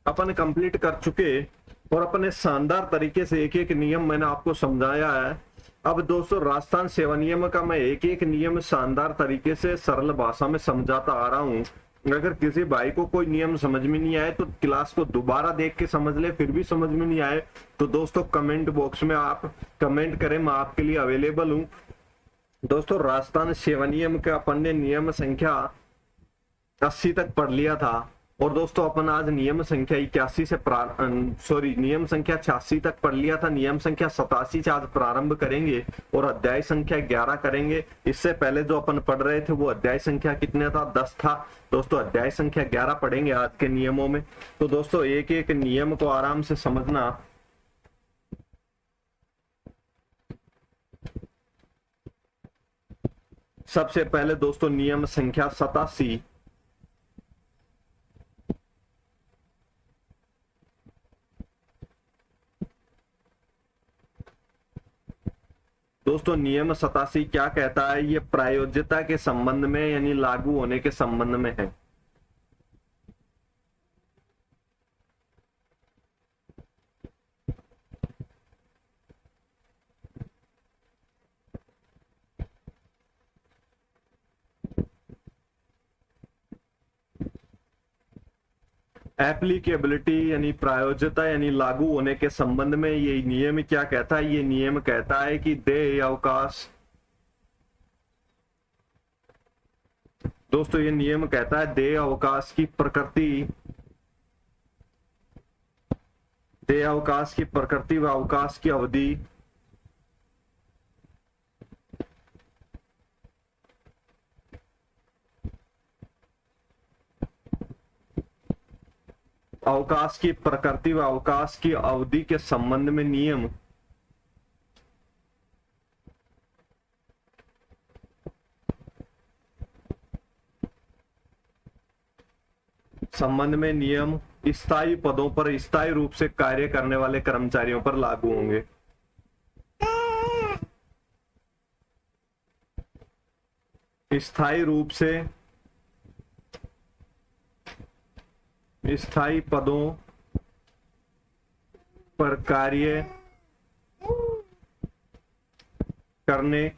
अपन complete कर चुके और अपने शानदार तरीके से एक एक नियम मैंने आपको समझाया है। अब दोस्तों राजस्थान सेवा नियम का मैं एक एक नियम शानदार तरीके से सरल भाषा में समझाता आ रहा हूँ। अगर किसी भाई को कोई नियम समझ में नहीं आए तो क्लास को दोबारा देख के समझ ले, फिर भी समझ में नहीं आए तो दोस्तों कमेंट बॉक्स में आप कमेंट करें, मैं आपके लिए अवेलेबल हूँ। दोस्तों राजस्थान सेवा नियम का अपन ने नियम संख्या 80 तक पढ़ लिया था और दोस्तों अपन आज नियम संख्या 81 से नियम संख्या 86 तक पढ़ लिया था। नियम संख्या 87 से आज प्रारंभ करेंगे और अध्याय संख्या 11 करेंगे। इससे पहले जो अपन पढ़ रहे थे वो अध्याय संख्या कितने था, 10 था। दोस्तों अध्याय संख्या 11 पढ़ेंगे आज के नियमों में। तो दोस्तों एक एक नियम को आराम से समझना। सबसे पहले दोस्तों नियम संख्या 87। दोस्तों नियम 87 क्या कहता है, ये प्रायोज्यता के संबंध में यानी लागू होने के संबंध में है। एप्लीकेबिलिटी यानी प्रायोज्यता यानी लागू होने के संबंध में ये नियम क्या कहता है, ये नियम कहता है कि देय अवकाश, दोस्तों ये नियम कहता है देय अवकाश की प्रकृति, देय अवकाश की प्रकृति व अवकाश की अवधि अवकाश की प्रकृति व अवकाश की अवधि के संबंध में नियम स्थायी पदों पर स्थायी रूप से कार्य करने वाले कर्मचारियों पर लागू होंगे। स्थायी रूप से स्थायी पदों पर कार्य करने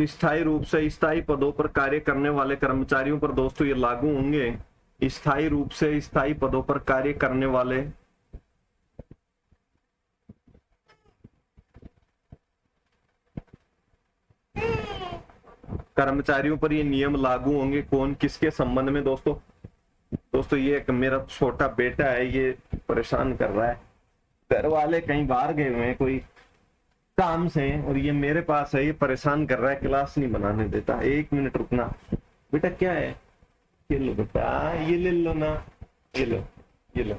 स्थायी रूप से स्थायी पदों पर कार्य करने वाले कर्मचारियों पर दोस्तों ये लागू होंगे। स्थायी रूप से स्थायी पदों पर कार्य करने वाले कर्मचारियों पर ये नियम लागू होंगे। कौन किसके संबंध में दोस्तों, दोस्तों ये एक मेरा छोटा बेटा है, ये परेशान कर रहा है। घर वाले कहीं बाहर गए हुए हैं कोई काम से और ये मेरे पास है, ये परेशान कर रहा है, क्लास नहीं बनाने देता। 1 मिनट रुकना बेटा। क्या है, ये लो बेटा, ये ले लो ना, ये लो, ये लो,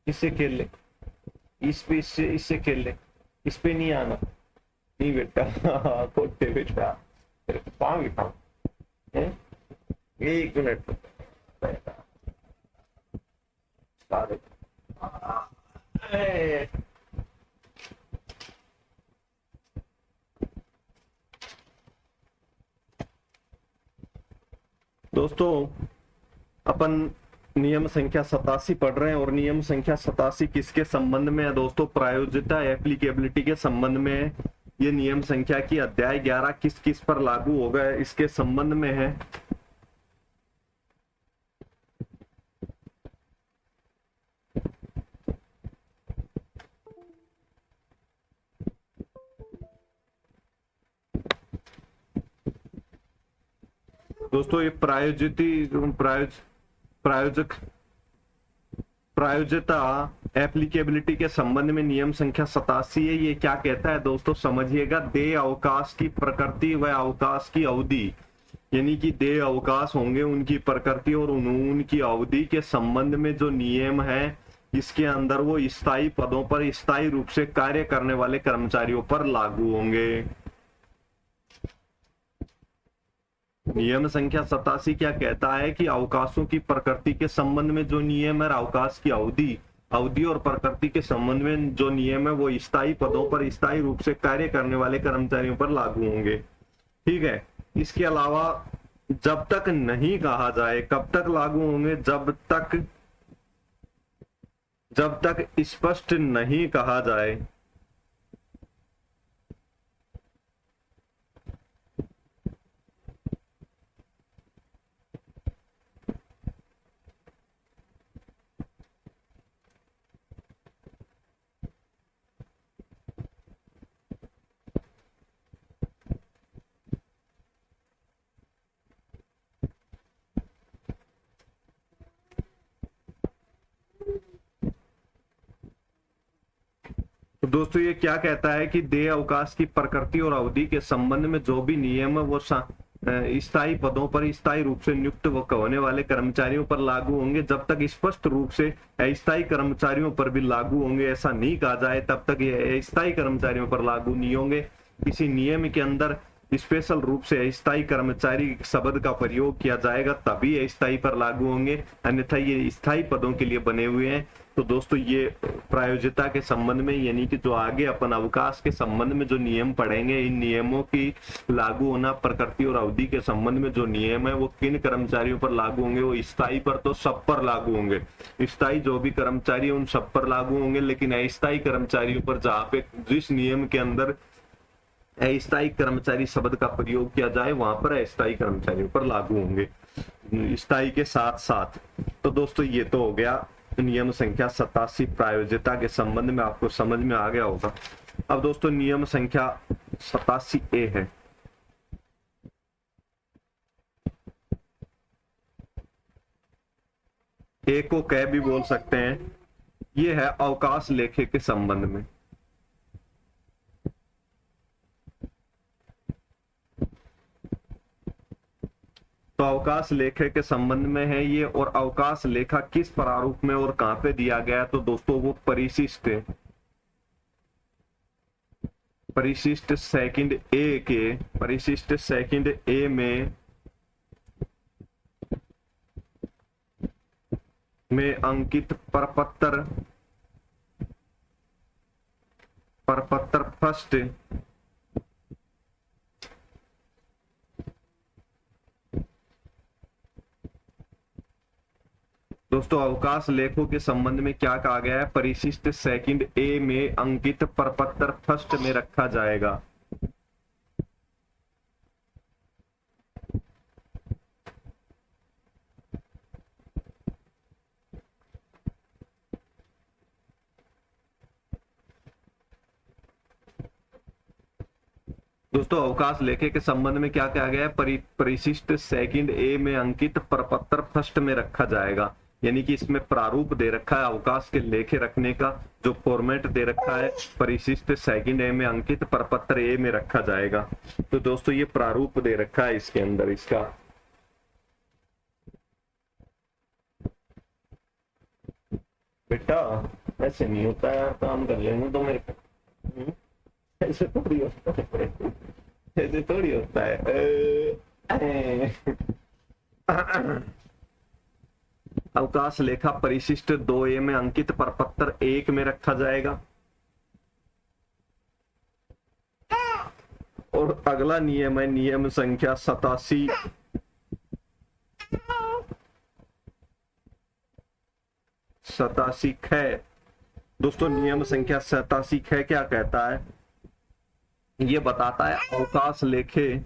इससे खेल ले, इस पे इससे खेल ले, इस पे नहीं आना। नहीं बेटा कोटे बेटा, तेरे पाँव ही पाँव। 1 मिनट बेटा। दोस्तों अपन नियम संख्या 87 पढ़ रहे हैं और नियम संख्या 87 किसके संबंध में है दोस्तों, प्रायोज्यता एप्लीकेबिलिटी के संबंध में है। ये नियम संख्या की अध्याय 11 किस किस पर लागू होगा इसके संबंध में है। दोस्तों ये प्रायोज्यता एप्लीकेबिलिटी के संबंध में नियम संख्या 87 है। ये क्या कहता है दोस्तों समझिएगा, देय अवकाश की प्रकृति व अवकाश की अवधि, यानी कि देय अवकाश होंगे उनकी प्रकृति और उनकी अवधि के संबंध में जो नियम है, इसके अंदर वो स्थायी पदों पर स्थायी रूप से कार्य करने वाले कर्मचारियों पर लागू होंगे। नियम संख्या 87 क्या कहता है कि अवकाशों की प्रकृति के संबंध में जो नियम है, अवकाश की अवधि अवधि और प्रकृति के संबंध में जो नियम है वो स्थायी पदों पर स्थायी रूप से कार्य करने वाले कर्मचारियों पर लागू होंगे। ठीक है। इसके अलावा जब तक नहीं कहा जाए, कब तक लागू होंगे? जब तक स्पष्ट नहीं कहा जाए। तो दोस्तों ये क्या कहता है कि देय अवकाश की प्रकृति और अवधि के संबंध में जो भी नियम है वो स्थायी पदों पर स्थायी रूप से नियुक्त होने वाले कर्मचारियों पर लागू होंगे। जब तक स्पष्ट रूप से अस्थायी कर्मचारियों पर भी लागू होंगे ऐसा नहीं कहा जाए तब तक ये अस्थायी कर्मचारियों पर लागू नहीं होंगे। किसी नियम के अंदर स्पेशल रूप से अस्थायी कर्मचारी शब्द का प्रयोग किया जाएगा तभी अस्थायी पर लागू होंगे, अन्यथा ये स्थायी पदों के लिए बने हुए हैं। तो दोस्तों ये प्रायोजिकता के संबंध में, यानी कि जो आगे अपन अवकाश के संबंध में जो नियम पढ़ेंगे, इन नियमों की लागू होना प्रकृति और अवधि के संबंध में जो नियम है वो किन कर्मचारियों पर लागू होंगे? वो स्थायी पर तो सब पर लागू होंगे। स्थायी जो भी कर्मचारी उन सब पर लागू होंगे, लेकिन अस्थायी कर्मचारियों पर जहाँ पे जिस नियम के अंदर अस्थायी कर्मचारी शब्द का प्रयोग किया जाए वहां पर अस्थायी कर्मचारियों पर लागू होंगे स्थायी के साथ साथ। तो दोस्तों ये तो हो गया नियम संख्या 87 प्रायोजिकता के संबंध में, आपको समझ में आ गया होगा। अब दोस्तों नियम संख्या 87A है। ए को कह भी बोल सकते हैं। ये है अवकाश लेखे के संबंध में। तो अवकाश लेखे के संबंध में है ये, और अवकाश लेखा किस प्रारूप में और कहां पे दिया गया है? तो दोस्तों वो परिशिष्ट सेकंड ए में अंकित प्रपत्र फर्स्ट दोस्तों अवकाश लेखों के संबंध में क्या कहा गया है? परिशिष्ट सेकंड ए में अंकित प्रपत्र फर्स्ट में रखा जाएगा। दोस्तों अवकाश लेखे के संबंध में क्या कहा गया है? परिशिष्ट सेकंड ए में अंकित प्रपत्र फर्स्ट में रखा जाएगा, यानी कि इसमें प्रारूप दे रखा है अवकाश के लेखे रखने का, जो फॉर्मेट दे रखा है परिशिष्ट सेकंड ए में अंकित प्रपत्र ए में रखा जाएगा। तो दोस्तों ये प्रारूप दे रखा है इसके अंदर इसका। बेटा ऐसे नहीं होता यार, काम कर लेना तो मेरे को। ऐसे थोड़ी होता है, ऐसे थोड़ी होता है। अवकाश लेखा परिशिष्ट 2A में अंकित प्रपत्र 1 में रखा जाएगा। और अगला नियम है नियम संख्या 87 ख। दोस्तों नियम संख्या 87 ख क्या कहता है? ये बताता है अवकाश लेखे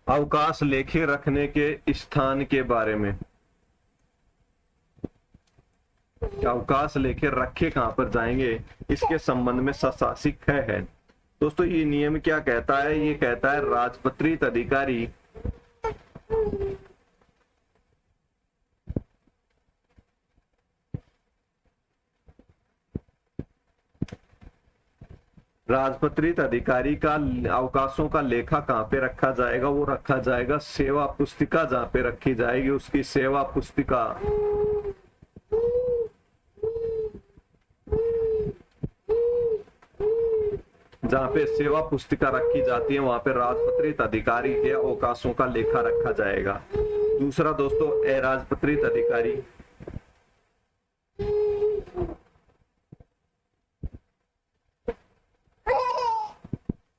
अवकाश लेखे रखने के स्थान के बारे में। अवकाश लेखे रखे कहां पर जाएंगे इसके संबंध में 87 ख है। दोस्तों ये नियम क्या कहता है? ये कहता है राजपत्रित अधिकारी राजपत्रित अधिकारी का अवकाशों का लेखा कहाँ पे रखा जाएगा? वो रखा जाएगा सेवा पुस्तिका, जहाँ पे रखी जाएगी उसकी सेवा पुस्तिका। जहाँ पे सेवा पुस्तिका रखी जाती है वहां पे राजपत्रित अधिकारी के अवकाशों का लेखा रखा जाएगा। दूसरा दोस्तों अराजपत्रित अधिकारी,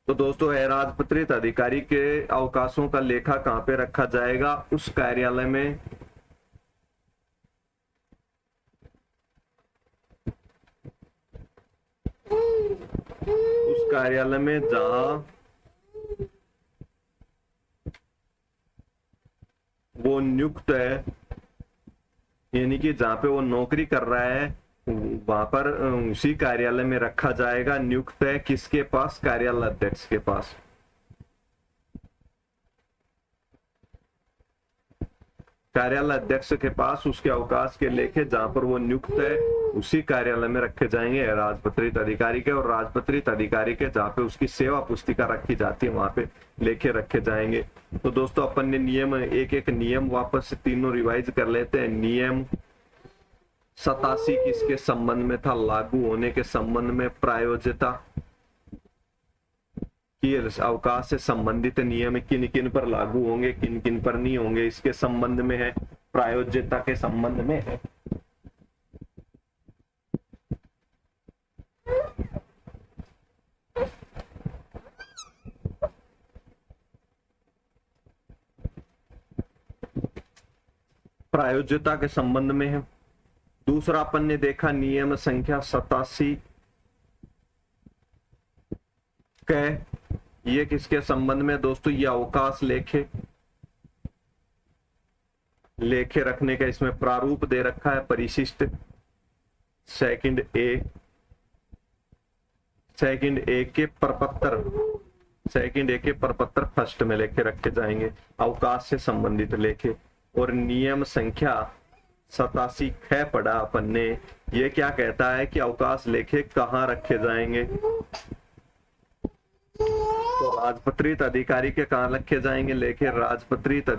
तो दोस्तों अराजपत्रित अधिकारी के अवकाशों का लेखा कहाँ पे रखा जाएगा? उस कार्यालय में जहां वो नियुक्त है, यानी कि जहां पे वो नौकरी कर रहा है वहां पर उसी कार्यालय में रखा जाएगा। नियुक्त है किसके पास? कार्यालय अध्यक्ष के पास। कार्यालय अध्यक्ष के पास उसके अवकाश के लेखे जहां पर वो नियुक्त है उसी कार्यालय में रखे जाएंगे राजपत्रित अधिकारी के, और राजपत्रित अधिकारी के जहां पे उसकी सेवा पुस्तिका रखी जाती है वहां पे लेखे रखे जाएंगे। तो दोस्तों अपन ने नियम एक एक नियम वापस से तीनों रिवाइज कर लेते हैं। नियम 87 किसके संबंध में था? लागू होने के संबंध में। प्रायोज्यता कि अवकाश से संबंधित नियम किन किन पर लागू होंगे, किन किन पर नहीं होंगे, इसके संबंध में है। प्रायोज्यता के संबंध में है। प्रायोज्यता के संबंध में है। दूसरा अपन ने देखा नियम संख्या 87 ये किसके संबंध में दोस्तों? ये अवकाश लेखे रखने का इसमें प्रारूप दे रखा है। परिशिष्ट सेकंड ए के प्रपत्र फर्स्ट में लेखे रखे जाएंगे, अवकाश से संबंधित लेखे। और नियम संख्या 87 ख पढ़ा अपन ने, ये क्या कहता है कि अवकाश लेखे कहाँ रखे जाएंगे? तो राजपत्रित अधिकारी के कहाँ रखे जाएंगे लेखे? राजपत्रित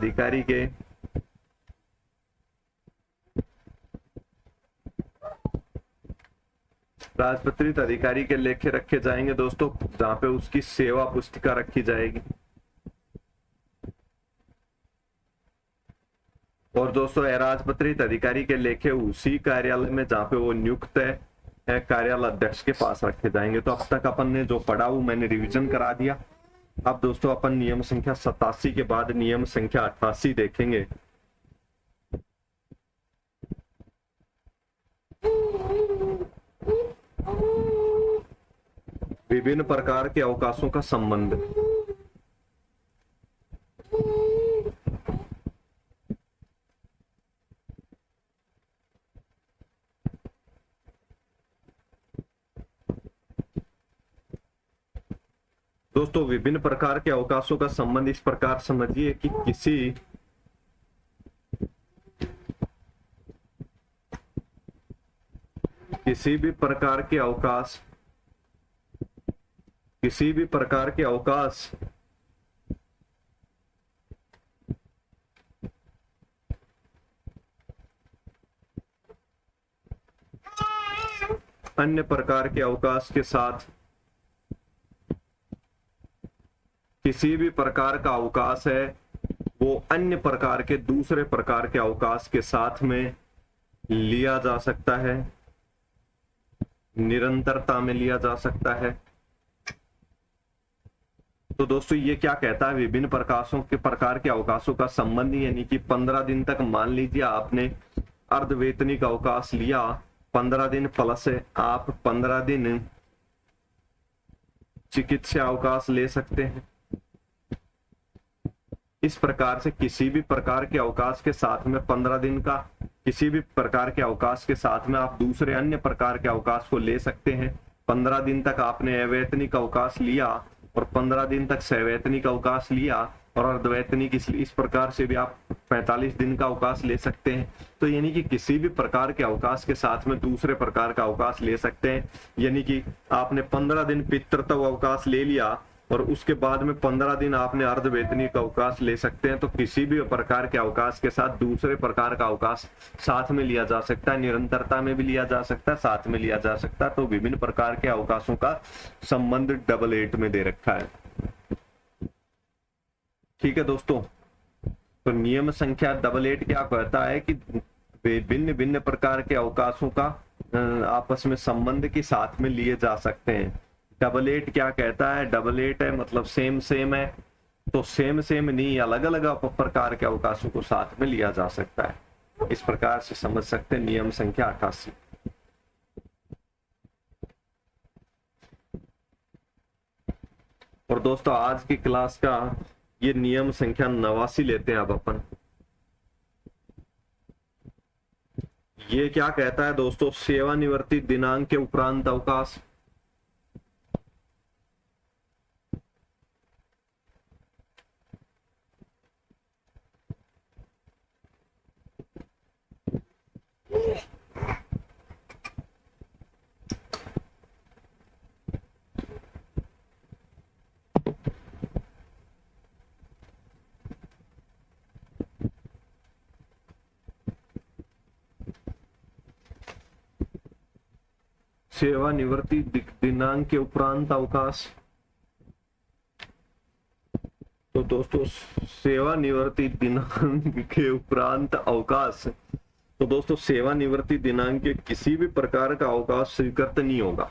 अधिकारी के लेखे रखे जाएंगे दोस्तों जहां पे उसकी सेवा पुस्तिका रखी जाएगी। और दोस्तों अराजपत्रित अधिकारी के लेखे उसी कार्यालय में जहां पे वो नियुक्त है कार्यालय अध्यक्ष के पास रखे जाएंगे। तो अब तक अपन ने जो पढ़ा वो मैंने रिवीजन करा दिया। अब दोस्तों अपन नियम संख्या 87 के बाद नियम संख्या 88 देखेंगे। विभिन्न प्रकार के अवकाशों का संबंध। दोस्तों विभिन्न प्रकार के अवकाशों का संबंध इस प्रकार समझिए कि किसी भी प्रकार के अवकाश अन्य प्रकार के अवकाश के साथ, किसी भी प्रकार का अवकाश है वो अन्य प्रकार के दूसरे प्रकार के अवकाश के साथ में लिया जा सकता है, निरंतरता में लिया जा सकता है। तो दोस्तों ये क्या कहता है? विभिन्न प्रकार के अवकाशों का संबंध, यानी कि 15 दिन तक मान लीजिए आपने अर्धवेतनिक अवकाश लिया 15 दिन, प्लस आप 15 दिन चिकित्सा अवकाश ले सकते हैं। इस प्रकार से किसी भी प्रकार के अवकाश के साथ में 15 दिन का किसी भी प्रकार के अवकाश के साथ में आप दूसरे अन्य प्रकार के अवकाश को ले सकते हैं। 15 दिन तक आपने अवैतनिक अवकाश लिया और 15 दिन तक सवैतनिक अवकाश लिया और अर्धवैतनिक, इस प्रकार से भी आप 45 दिन का अवकाश ले सकते हैं। तो यानी कि किसी भी प्रकार के अवकाश के साथ में दूसरे प्रकार का अवकाश ले सकते हैं। यानी कि आपने 15 दिन पितृत्व अवकाश ले लिया और उसके बाद में 15 दिन आपने अर्ध वेतनीय का अवकाश ले सकते हैं। तो किसी भी प्रकार के अवकाश के साथ दूसरे प्रकार का अवकाश साथ में लिया जा सकता है, निरंतरता में भी लिया जा सकता है, साथ में लिया जा सकता है। तो विभिन्न प्रकार के अवकाशों का संबंध डबल 8 में दे रखा है। ठीक है दोस्तों, तो नियम संख्या डबल 8 क्या कहता है कि भिन्न भिन्न प्रकार के अवकाशों का आपस में संबंध के साथ में लिए जा सकते हैं। डबल 8 क्या कहता है? डबल 8 है मतलब सेम सेम है, तो सेम सेम नहीं, अलग अलग प्रकार के अवकाशों को साथ में लिया जा सकता है। इस प्रकार से समझ सकते हैं नियम संख्या 88। और दोस्तों आज की क्लास का ये नियम संख्या 89 लेते हैं अब अपन। ये क्या कहता है दोस्तों? सेवानिवृत्ति दिनांक के उपरांत अवकाश। सेवानिवृत्ति दिनांक के उपरांत अवकाश। तो दोस्तों सेवानिवृत्ति दिनांक के उपरांत अवकाश, तो दोस्तों सेवानिवृत्ति दिनांक के किसी भी प्रकार का अवकाश स्वीकृत नहीं होगा।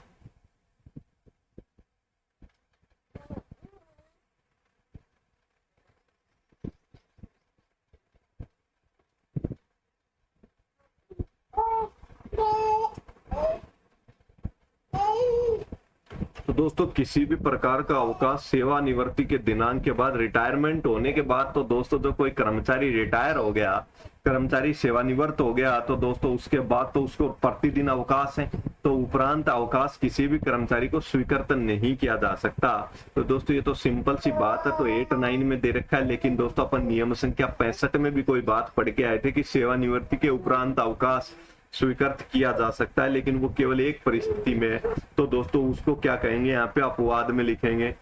तो दोस्तों किसी भी प्रकार का अवकाश सेवानिवृत्ति के दिनांक के बाद, रिटायरमेंट होने के बाद, तो दोस्तों जो कोई कर्मचारी रिटायर हो गया, कर्मचारी सेवानिवृत्त हो गया, तो दोस्तों उसके बाद तो उसको प्रतिदिन अवकाश है, तो उपरांत अवकाश किसी भी कर्मचारी को स्वीकृत नहीं किया जा सकता। तो दोस्तों ये तो सिंपल सी बात है, तो 8-9 में दे रखा है। लेकिन दोस्तों अपन नियम संख्या 65 में भी कोई बात पढ़ के आए थे कि सेवानिवृत्ति के उपरांत अवकाश स्वीकृत किया जा सकता है, लेकिन वो केवल एक परिस्थिति में है। तो दोस्तों उसको क्या कहेंगे? यहाँ पे अपवाद में लिखेंगे।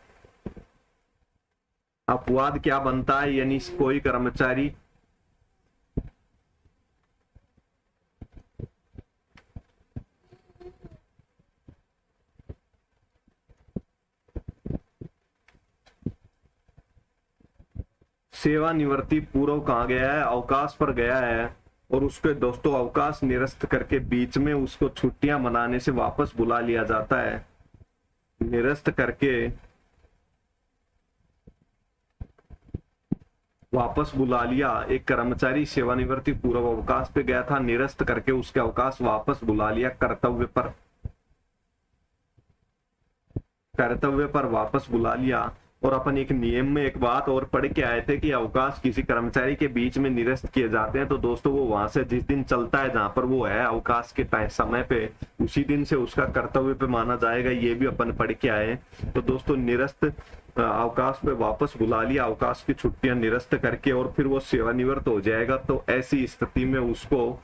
अपवाद क्या बनता है? यानी कोई कर्मचारी सेवानिवृत्ति पूर्व कहाँ गया है? अवकाश पर गया है, और उसके दोस्तों अवकाश निरस्त करके बीच में उसको छुट्टियां मनाने से वापस बुला लिया जाता है। निरस्त करके वापस बुला लिया। एक कर्मचारी सेवानिवृत्ति पूर्व अवकाश पे गया था, निरस्त करके उसके अवकाश वापस बुला लिया, कर्तव्य पर वापस बुला लिया। और अपन एक नियम में एक बात और पढ़ के आए थे कि अवकाश किसी कर्मचारी के बीच में निरस्त किए जाते हैं, तो दोस्तों वो वहां से जिस दिन चलता है जहां पर वो है अवकाश के समय पे, उसी दिन से उसका कर्तव्य पे माना जाएगा। ये भी अपन पढ़ के आए। तो दोस्तों निरस्त अवकाश पे वापस बुला लिया, अवकाश की छुट्टियां निरस्त करके, और फिर वो सेवानिवृत्त हो जाएगा। तो ऐसी स्थिति में उसको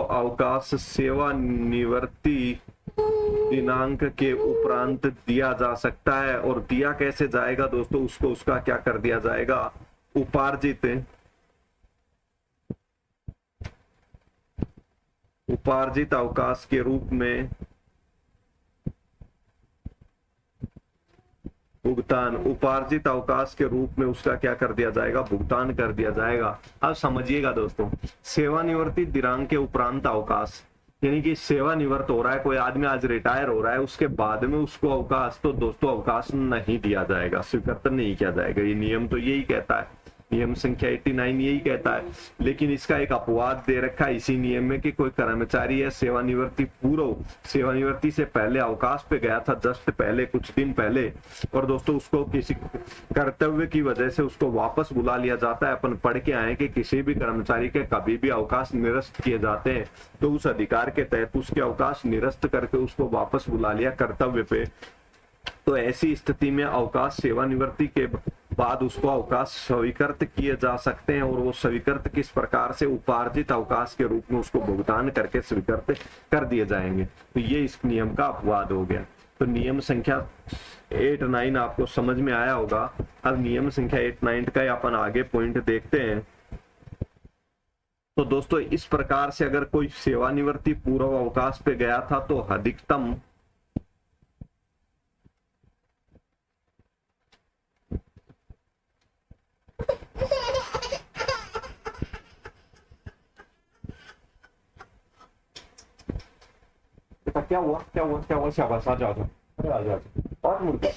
अवकाश सेवानिवृत्ति दिनांक के उपरांत दिया जा सकता है। और दिया कैसे जाएगा दोस्तों? उसको उसका क्या कर दिया जाएगा? उपार्जित अवकाश के रूप में भुगतान, उपार्जित अवकाश के रूप में उसका क्या कर दिया जाएगा? भुगतान कर दिया जाएगा। अब समझिएगा दोस्तों, सेवानिवृत्ति दिनांक के उपरांत अवकाश यानी कि सेवानिवृत्त हो रहा है कोई आदमी, आज रिटायर हो रहा है, उसके बाद में उसको अवकाश, तो दोस्तों अवकाश नहीं दिया जाएगा, स्वीकृत नहीं किया जाएगा। ये नियम तो यही कहता है, नियम संख्या 89 यही कहता है। लेकिन इसका एक अपवाद दे रखा है इसी नियम में कि कोई कर्मचारी है सेवानिवृत्ति पूर्व, सेवानिवृत्ति से पहले अवकाश पे गया था, जस्ट पहले कुछ दिन पहले, और दोस्तों उसको किसी कर्तव्य की वजह से उसको वापस बुला लिया जाता है। अपन पढ़ के आए कि किसी भी कर्मचारी के कभी भी अवकाश निरस्त किए जाते हैं, तो उस अधिकार के तहत उसके अवकाश निरस्त करके उसको वापस बुला लिया कर्तव्य पे। तो ऐसी स्थिति में अवकाश सेवानिवृत्ति के बाद उसको अवकाश स्वीकृत किए जा सकते हैं, और वो स्वीकृत किस प्रकार से? उपार्जित अवकाश के रूप में उसको भुगतान करके स्वीकृत कर दिए जाएंगे। तो ये इस नियम का अपवाद हो गया। तो नियम संख्या 8-9 आपको समझ में आया होगा। अब नियम संख्या 8-9 का अपन आगे पॉइंट देखते हैं। तो दोस्तों इस प्रकार से अगर कोई सेवानिवृत्ति पूर्व अवकाश पे गया था तो अधिकतम क्या हुआ क्या हुआ क्या हुआ? शाबाश, आ जाओ, अरे आ जाओ, और मुर्गा,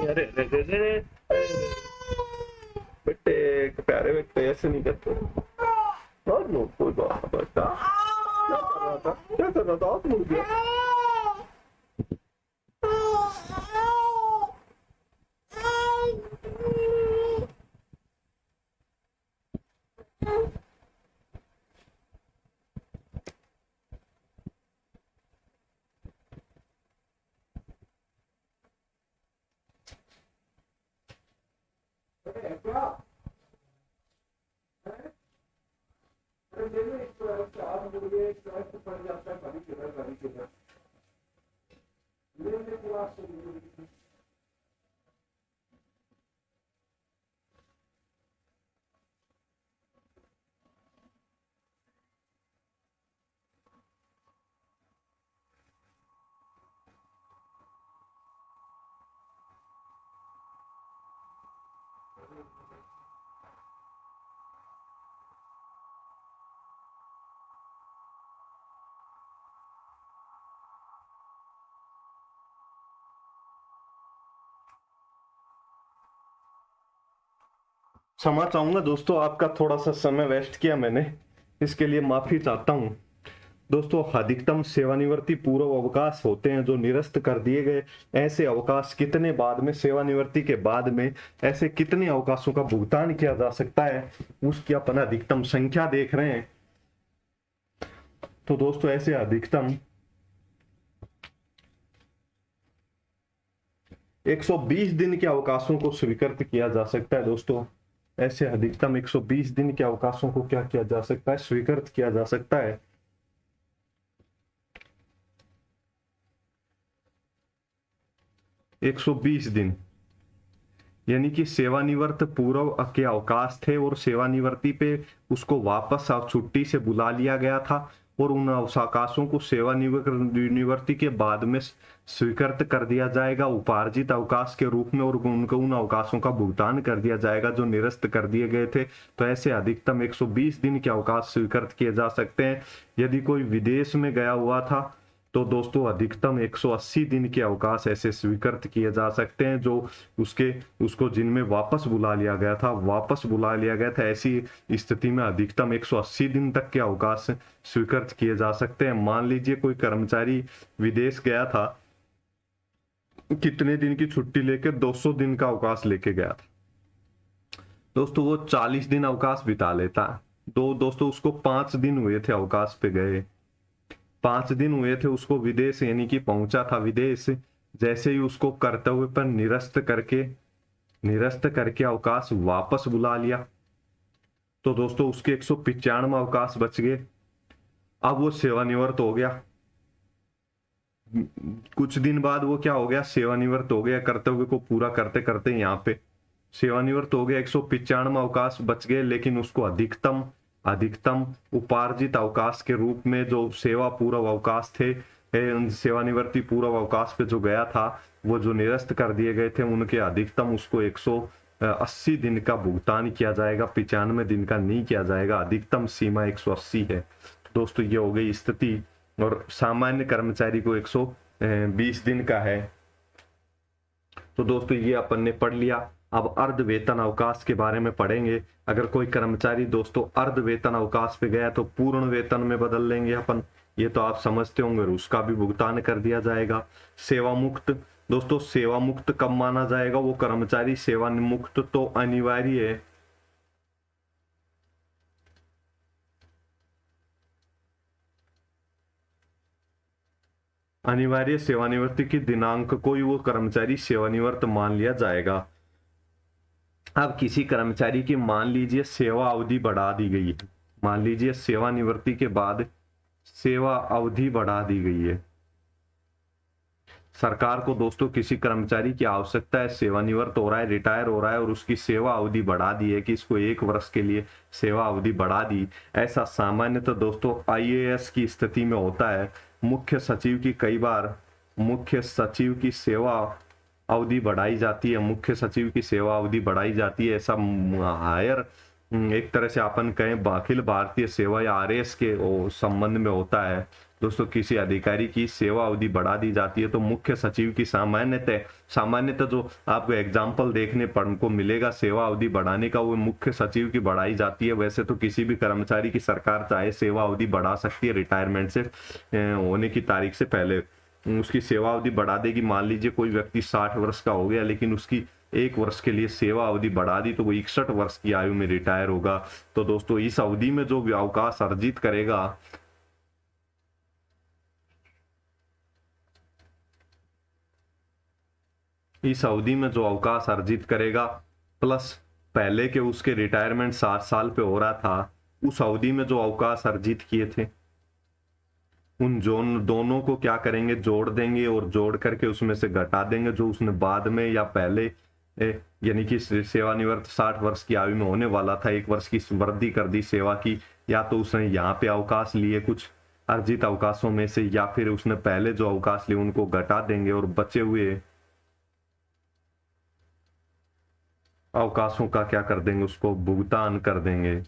अरे अरे अरे बेटे, प्यारे बेटे ऐसे नहीं करते। और नो कोई बात बेटा, क्या कर रहा था, क्या कर रहा था? आप मुर्गे क्षमा चाहूंगा दोस्तों, आपका थोड़ा सा समय वेस्ट किया मैंने, इसके लिए माफी चाहता हूं। दोस्तों अधिकतम सेवानिवृत्ति पूर्व अवकाश होते हैं जो निरस्त कर दिए गए। ऐसे अवकाश कितने बाद में, सेवानिवृत्ति के बाद में ऐसे कितने अवकाशों का भुगतान किया जा सकता है, उसकी अपन अधिकतम संख्या देख रहे हैं। तो दोस्तों ऐसे अधिकतम 120 दिन के अवकाशों को स्वीकृत किया जा सकता है। दोस्तों ऐसे अधिकतम 120 दिन के अवकाशों को क्या किया जा सकता है, स्वीकृत किया जा सकता है। एक 120 दिन यानी कि सेवानिवृत्त पूर्व के अवकाश थे और सेवानिवृत्ति पे उसको वापस छुट्टी से बुला लिया गया था और उन अवकाशों को सेवानिवृत्ति के बाद में स्वीकृत कर दिया जाएगा उपार्जित अवकाश के रूप में, और उनको उन अवकाशों का भुगतान कर दिया जाएगा जो निरस्त कर दिए गए थे। तो ऐसे अधिकतम 120 दिन के अवकाश स्वीकृत किए जा सकते हैं। यदि कोई विदेश में गया हुआ था तो दोस्तों अधिकतम 180 दिन के अवकाश ऐसे स्वीकृत किए जा सकते हैं जो उसको जिनमें वापस बुला लिया गया था। ऐसी स्थिति में अधिकतम 180 दिन तक के अवकाश स्वीकृत किए जा सकते हैं। मान लीजिए कोई कर्मचारी विदेश गया था, कितने दिन की छुट्टी लेकर 200 दिन का अवकाश लेके गया था दोस्तों, वो 40 दिन अवकाश बिता लेता। दोस्तों उसको 5 दिन हुए थे अवकाश पे गए, 5 दिन हुए थे उसको विदेश यानी कि पहुंचा था विदेश। जैसे ही उसको कर्तव्य पर निरस्त करके अवकाश वापस बुला लिया तो दोस्तों उसके 195 अवकाश बच गए। अब वो सेवानिवृत्त हो गया। कुछ दिन बाद वो क्या हो गया, सेवानिवृत्त हो गया। कर्तव्य को पूरा करते करते यहाँ पे सेवानिवृत्त हो गया, 195 अवकाश बच गए। लेकिन उसको अधिकतम उपार्जित अवकाश के रूप में जो सेवा पूर्व अवकाश थे, सेवानिवृत्ति पूर्व अवकाश पे जो गया था, वो जो निरस्त कर दिए गए थे उनके अधिकतम उसको 180 दिन का भुगतान किया जाएगा, 95 दिन का नहीं किया जाएगा। अधिकतम सीमा 180 है दोस्तों, ये हो गई स्थिति। और सामान्य कर्मचारी को 120 दिन का है। तो दोस्तों ये अपन ने पढ़ लिया। अब अर्ध वेतन अवकाश के बारे में पढ़ेंगे। अगर कोई कर्मचारी दोस्तों अर्ध वेतन अवकाश पे गया तो पूर्ण वेतन में बदल लेंगे अपन, ये तो आप समझते होंगे, उसका भी भुगतान कर दिया जाएगा। सेवा मुक्त दोस्तों, सेवा मुक्त कब माना जाएगा, वो कर्मचारी सेवा मुक्त तो अनिवार्य है। अनिवार्य सेवानिवृत्ति की दिनांक को ही वो कर्मचारी सेवानिवृत्त मान लिया जाएगा। अब किसी कर्मचारी की मान लीजिए सेवा अवधि बढ़ा दी गई है, मान लीजिए सेवानिवृत्ति के बाद सेवा अवधि बढ़ा दी गई है, सरकार को दोस्तों किसी कर्मचारी की आवश्यकता है, सेवानिवृत्त हो रहा है, रिटायर हो रहा है और उसकी सेवा अवधि बढ़ा दी है कि इसको 1 वर्ष के लिए सेवा अवधि बढ़ा दी। ऐसा सामान्यतः दोस्तों आईएएस की स्थिति में होता है। मुख्य सचिव की कई बार मुख्य सचिव की सेवा अवधि बढ़ाई जाती है, मुख्य सचिव की सेवा अवधि बढ़ाई जाती है। ऐसा हायर एक तरह से अपन कहें अखिल भारतीय सेवा या आरएस के संबंध में होता है दोस्तों। किसी अधिकारी की सेवा अवधि बढ़ा दी जाती है तो मुख्य सचिव की सामान्यतः जो आपको एग्जाम्पल देखने पर को मिलेगा सेवा अवधि बढ़ाने का, वो मुख्य सचिव की बढ़ाई जाती है। वैसे तो किसी भी कर्मचारी की सरकार चाहे सेवा अवधि बढ़ा सकती है रिटायरमेंट से होने की तारीख से पहले, उसकी सेवा अवधि बढ़ा देगी। मान लीजिए कोई व्यक्ति 60 वर्ष का हो गया लेकिन उसकी 1 वर्ष के लिए सेवा अवधि बढ़ा दी तो वो 61 वर्ष की आयु में रिटायर होगा। तो दोस्तों इस अवधि में जो भी अवकाश अर्जित करेगा, इस अवधि में जो अवकाश अर्जित करेगा प्लस पहले के उसके रिटायरमेंट 60 साल पे हो रहा था, उस अवधि में जो अवकाश अर्जित किए थे उन दोनों को क्या करेंगे, जोड़ देंगे और जोड़ करके उसमें से घटा देंगे जो उसने बाद में या पहले यानी कि सेवानिवृत्त 60 वर्ष की आयु में होने वाला था, 1 वर्ष की वृद्धि कर दी सेवा की, या तो उसने यहाँ पे अवकाश लिए कुछ अर्जित अवकाशों में से, या फिर उसने पहले जो अवकाश लिए उनको घटा देंगे और बचे हुए अवकाशों का क्या कर देंगे, उसको भुगतान कर देंगे।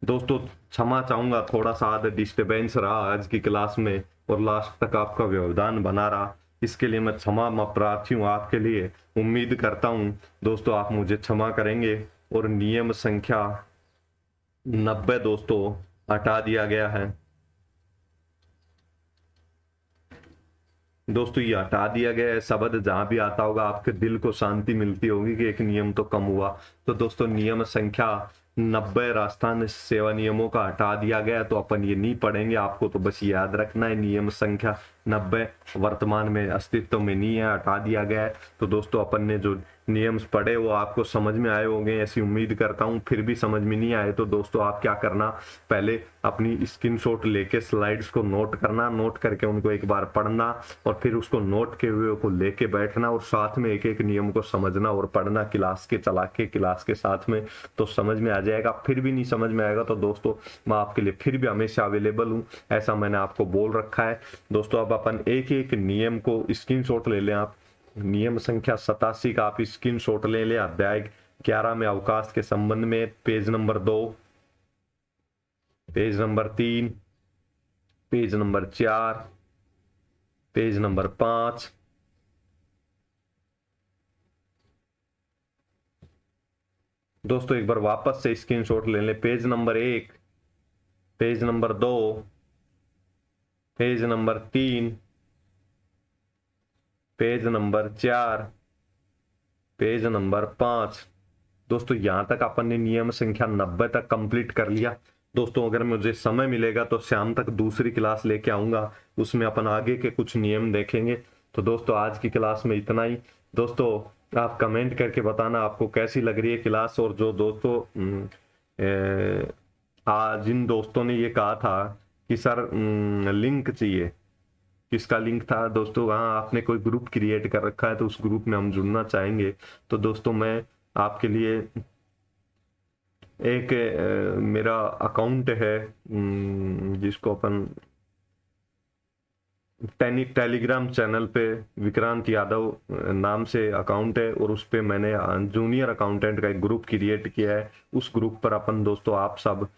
दोस्तों क्षमा चाहूंगा, थोड़ा सा आधा डिस्टर्बेंस रहा आज की क्लास में और लास्ट तक आपका व्यवधान बना रहा, इसके लिए मैं क्षमा प्रार्थी हूँ आपके लिए। उम्मीद करता हूँ दोस्तों आप मुझे क्षमा करेंगे। और नियम संख्या 90 दोस्तों हटा दिया गया है। दोस्तों ये हटा दिया गया है। शब्द जहां भी आता होगा आपके दिल को शांति मिलती होगी कि एक नियम तो कम हुआ। तो दोस्तों नियम संख्या 90 राजस्थान सेवा नियमों का हटा दिया गया, तो अपन ये नहीं पढ़ेंगे, आपको तो बस याद रखना है नियम संख्या 90 वर्तमान में अस्तित्व में नहीं है, हटा दिया गया है। तो दोस्तों अपन ने जो नियम पढ़े वो आपको समझ में आए होंगे ऐसी उम्मीद करता हूँ। फिर भी समझ में नहीं आए तो दोस्तों आप क्या करना, पहले अपनी स्क्रीनशॉट लेके स्लाइड्स को नोट करना, नोट करके उनको एक बार पढ़ना और फिर उसको नोट के हुए को लेके बैठना और साथ में एक एक नियम को समझना और पढ़ना क्लास के चला के क्लास के साथ में, तो समझ में आ जाएगा। फिर भी नहीं समझ में आएगा तो दोस्तों मैं आपके लिए फिर भी हमेशा अवेलेबल हूँ, ऐसा मैंने आपको बोल रखा है। दोस्तों अब अपन एक एक नियम को स्क्रीनशॉट ले लें। आप नियम संख्या 87 का आप स्क्रीनशॉट ले लें। अध्याय 11 में अवकाश के संबंध में page number 2, page number 3, page number 4, page number 5, दोस्तों एक बार वापस से स्क्रीनशॉट ले लें। Page number 1, page number 2, page number 3, page number 4, page number 5। दोस्तों यहां तक अपन ने नियम संख्या 90 तक कंप्लीट कर लिया। दोस्तों अगर मुझे समय मिलेगा तो शाम तक दूसरी क्लास लेके आऊंगा, उसमें अपन आगे के कुछ नियम देखेंगे। तो दोस्तों आज की क्लास में इतना ही। दोस्तों आप कमेंट करके बताना आपको कैसी लग रही है क्लास। और जो दोस्तों जिन दोस्तों ने ये कहा था कि सर लिंक चाहिए, किसका लिंक था दोस्तों, हाँ आपने कोई ग्रुप क्रिएट कर रखा है तो उस ग्रुप में हम जुड़ना चाहेंगे। तो दोस्तों मैं आपके लिए एक मेरा अकाउंट है जिसको अपन टेलीग्राम चैनल पे विक्रांत यादव नाम से अकाउंट है और उस पे मैंने जूनियर अकाउंटेंट का एक ग्रुप क्रिएट किया है। उस ग्रुप पर अपन दोस्तों आप सब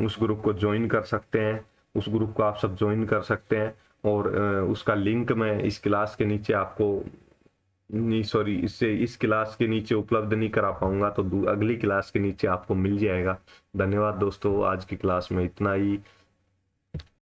उस ग्रुप को ज्वाइन कर सकते हैं, उस ग्रुप को आप सब ज्वाइन कर सकते हैं। और उसका लिंक मैं इस क्लास के नीचे आपको नहीं सॉरी इससे इस क्लास के नीचे उपलब्ध नहीं करा पाऊंगा, तो अगली क्लास के नीचे आपको मिल जाएगा। धन्यवाद दोस्तों, आज की क्लास में इतना ही।